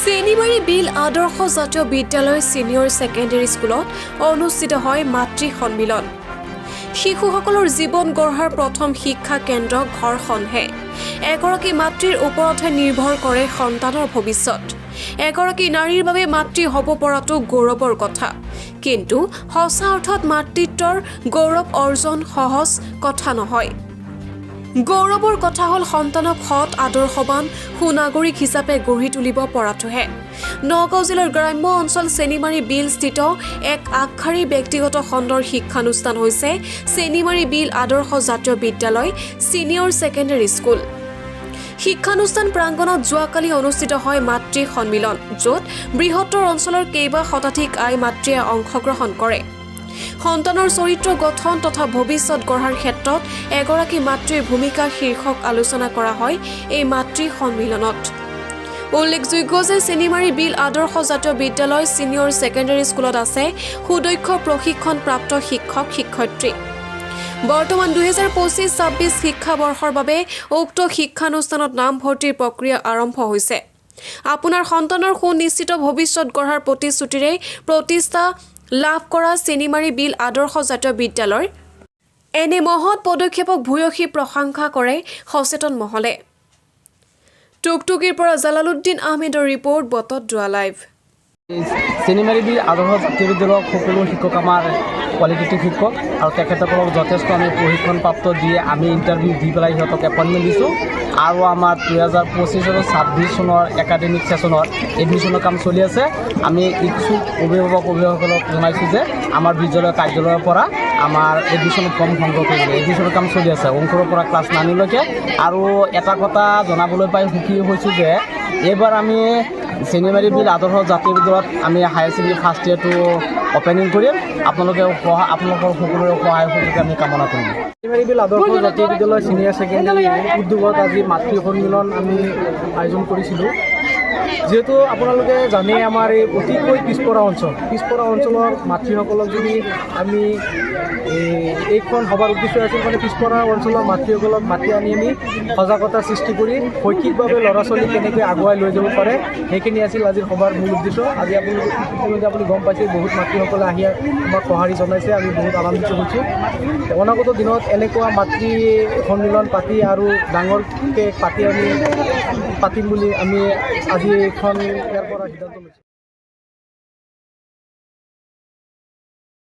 চেনিমাৰী বিল আদৰ্শ জাতীয় বিদ্যালয় সিনিয়ৰ ছেকেণ্ডেৰী স্কুলত অনুষ্ঠিত হয় মাতৃ সন্মিলন। শিশুসকলৰ জীৱন গঢ়াৰ প্ৰথম শিক্ষা কেন্দ্ৰ ঘৰখনহে। এগৰাকী মাতৃৰ ওপৰতহে নিৰ্ভৰ কৰে সন্তানৰ ভৱিষ্যত। এগৰাকী নাৰীৰ বাবে মাতৃ হ'ব পৰাটো গৌৰৱৰ কথা, কিন্তু সঁচা অৰ্থত মাতৃত্বৰ গৌৰৱ অৰ্জন সহজ কথা নহয়। গৌৰৱৰ কথা হ'ল সন্তানক সৎ আদৰ্শৱান সুনাগৰিক হিচাপে গঢ়ি তুলিব পৰাটোহে। নগাঁও জিলাৰ গ্ৰাম্য অঞ্চল চেনিমাৰী বিল স্থিত এক আগশাৰীৰ ব্যক্তিগত খণ্ডৰ শিক্ষানুষ্ঠান হৈছে চেনিমাৰী বিল আদৰ্শ জাতীয় বিদ্যালয় ছিনিয়ৰ ছেকেণ্ডেৰী স্কুল। শিক্ষানুষ্ঠান প্ৰাংগণত যোৱাকালি অনুষ্ঠিত হয় মাতৃ সন্মিলন, য'ত বৃহত্তৰ অঞ্চলৰ কেইবা শতাধিক আই মাতৃয়ে অংশগ্ৰহণ কৰে। সন্তানৰ চৰিত্ৰ গঠন তথা ভৱিষ্যত গঢ়াৰ ক্ষেত্ৰত এগৰাকী মাতৃৰ ভূমিকা শীৰ্ষক আলোচনা কৰা হয় এই মাতৃ সন্মিলনত। উল্লেখযোগ্য যে চেনিমাৰী বিল আদৰ্শ জাতীয় বিদ্যালয় ছিনিয়ৰ ছেকেণ্ডেৰী স্কুলত আছে সুদক্ষ প্ৰশিক্ষণপ্ৰাপ্ত শিক্ষক শিক্ষয়িত্ৰী। বৰ্তমান 2025-26 শিক্ষাবৰ্ষৰ বাবে উক্ত শিক্ষানুষ্ঠানত নামভৰ্তিৰ প্ৰক্ৰিয়া আৰম্ভ হৈছে। আপোনাৰ সন্তানৰ সুনিশ্চিত ভৱিষ্যত গঢ়াৰ প্ৰতিশ্ৰুতিৰে প্ৰতিষ্ঠা লাভ কৰা চেনিমাৰী বিল আদৰ্শ জাতীয় বিদ্যালয়ৰ এনে মহৎ পদক্ষেপক ভূয়সী প্ৰশংসা কৰে সচেতন মহলে। টুকটুকিৰ পৰা জালালুদ্দিন আহমেদৰ ৰিপৰ্ট, বটদ্ৰৱা লাইভ। চেনিমাৰী বিল আদৰ্শ জাতীয় বিদ্যালয়ৰ সকলো শিক্ষক আমাৰ কোৱালিটেটিভ শিক্ষক আৰু তেখেতসকলক যথেষ্ট আমি প্ৰশিক্ষণপ্ৰাপ্ত দিয়ে আমি ইণ্টাৰভিউ দি পেলাই সিহঁতক এপইণ্টমেণ্ট দিছোঁ। আৰু আমাৰ 2025 আৰু 26 চনৰ একাডেমিক ছেশ্যনৰ এডমিশ্যনৰ কাম চলি আছে। আমি ইচ্ছুক অভিভাৱকসকলক জনাইছোঁ যে আমাৰ বিদ্যালয় কাৰ্যালয়ৰ পৰা আমাৰ এডমিশ্যন ফৰ্ম সংগ্ৰহ কৰিবলৈ এডমিশ্যনৰ কাম চলি আছে অংকুৰৰ পৰা ক্লাছ 9লৈকে। আৰু এটা কথা জনাবলৈ পাই সুখী হৈছোঁ যে এইবাৰ আমি চেনিমাৰী বিল আদৰ্শ জাতীয় বিদ্যালয়ত আমি হায়াৰ ছেকেণ্ডেৰী ফাৰ্ষ্ট ইয়েৰটো অপেনিং কৰিম। আপোনালোকৰ সকলোৰে সহায় সহযোগিতা আমি কামনা কৰিম। চেনিমাৰী বিল আদৰ্শ জাতীয় বিদ্যালয় ছিনিয়ৰ ছেকেণ্ডেৰী উদ্যোগত আজি মাতৃ সন্মিলন আমি আয়োজন কৰিছিলোঁ। যিহেতু আপোনালোকে জানে আমাৰ এই অতিকৈ পিছপৰা অঞ্চলৰ মাতৃসকলক যদি আমি এইখন সভাৰ উদ্দেশ্য আছিল মানে পিছপৰা অঞ্চলৰ মাতৃসকলক মাতি আনি আমি সজাগতা সৃষ্টি কৰি শৈক্ষিকভাৱে ল'ৰা ছোৱালী কেনেকৈ আগুৱাই লৈ যাব পাৰে সেইখিনি আছিল আজিৰ সভাৰ মূল উদ্দেশ্য। আজি আপুনি গম পাইছে বহুত মাতৃসকলে আহি আমাক সঁহাৰি জনাইছে, আমি বহুত আনন্দিত হৈছোঁ। অনাগত দিনত এনেকুৱা মাতৃ সন্মিলন পাতি আৰু ডাঙৰকৈ পাতিম বুলি আমি আজি এইখন ইয়াৰ পৰা সিদ্ধান্ত লৈছোঁ।